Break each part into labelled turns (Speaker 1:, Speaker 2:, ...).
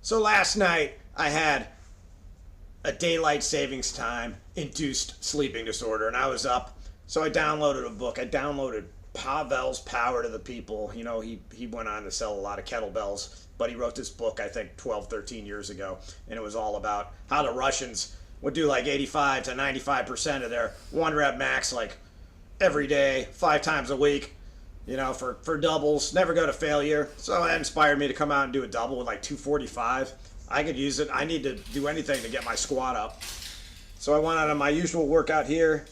Speaker 1: So last night I had a daylight savings time induced sleeping disorder, and I was up. So I downloaded a book. I downloaded Pavel's Power to the People. You know, he went on to sell a lot of kettlebells, but he wrote this book, I think, 12, 13 years ago, and it was all about how the Russians would do like 85 to 95% of their one rep max, like every day, 5 times a week, you know, for doubles, never go to failure. So that inspired me to come out and do a double with like 245. I could use it. I need to do anything to get my squat up. So I went out on my usual workout here,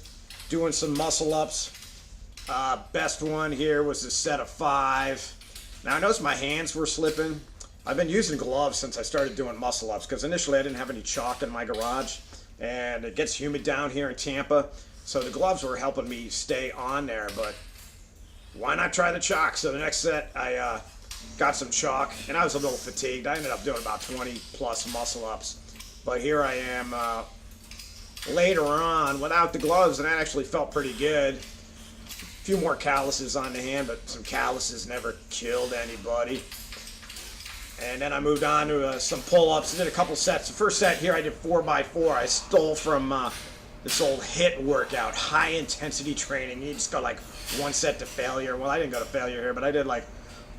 Speaker 1: doing some muscle ups. Best one here was a set of 5. Now I noticed my hands were slipping. I've been using gloves since I started doing muscle ups because initially I didn't have any chalk in my garage, and it gets humid down here in Tampa, so the gloves were helping me stay on there, but why not try the chalk? So the next set I got some chalk, and I was a little fatigued. I ended up doing about 20 plus muscle ups, but here I am later on without the gloves, and that actually felt pretty good. A few more calluses on the hand, but some calluses never killed anybody. And then I moved on to some pull-ups. I did a couple sets. The first set here I did 4x4. I stole from this old HIIT workout, high intensity training. You just go like one set to failure. Well, I didn't go to failure here, but I did like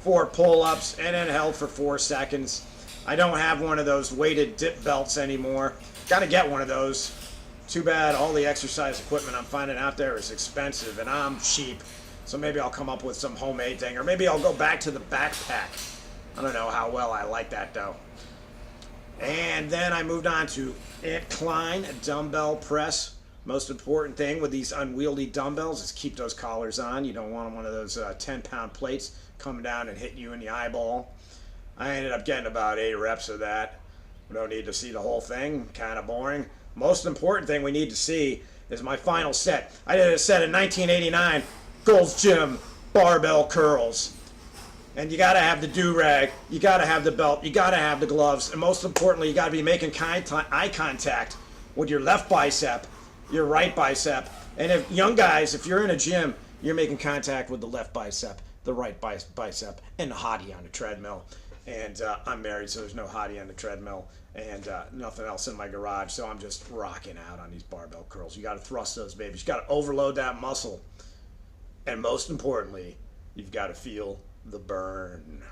Speaker 1: 4 pull-ups and then held for 4 seconds. I don't have one of those weighted dip belts anymore. Got to get one of those. Too bad all the exercise equipment I'm finding out there is expensive, and I'm cheap. So maybe I'll come up with some homemade thing, or maybe I'll go back to the backpack. I don't know how well I like that though. And then I moved on to Incline dumbbell press. Most important thing with these unwieldy dumbbells is keep those collars on. You don't want one of those 10-pound plates coming down and hitting you in the eyeball. I ended up getting about 8 reps of that. We don't need to see the whole thing, kind of boring. Most important thing we need to see is my final set. I did a set in 1989, Gold's Gym barbell curls. And you gotta have the do-rag, you gotta have the belt, you gotta have the gloves, and most importantly, you gotta be making eye contact with your left bicep, your right bicep. And if young guys, if you're in a gym, you're making contact with the left bicep, the right bicep, and the hottie on the treadmill. And I'm married, so there's no hottie on the treadmill, and nothing else in my garage, so I'm just rocking out on these barbell curls. You gotta thrust those babies, you gotta overload that muscle. And most importantly, you've gotta feel the burn.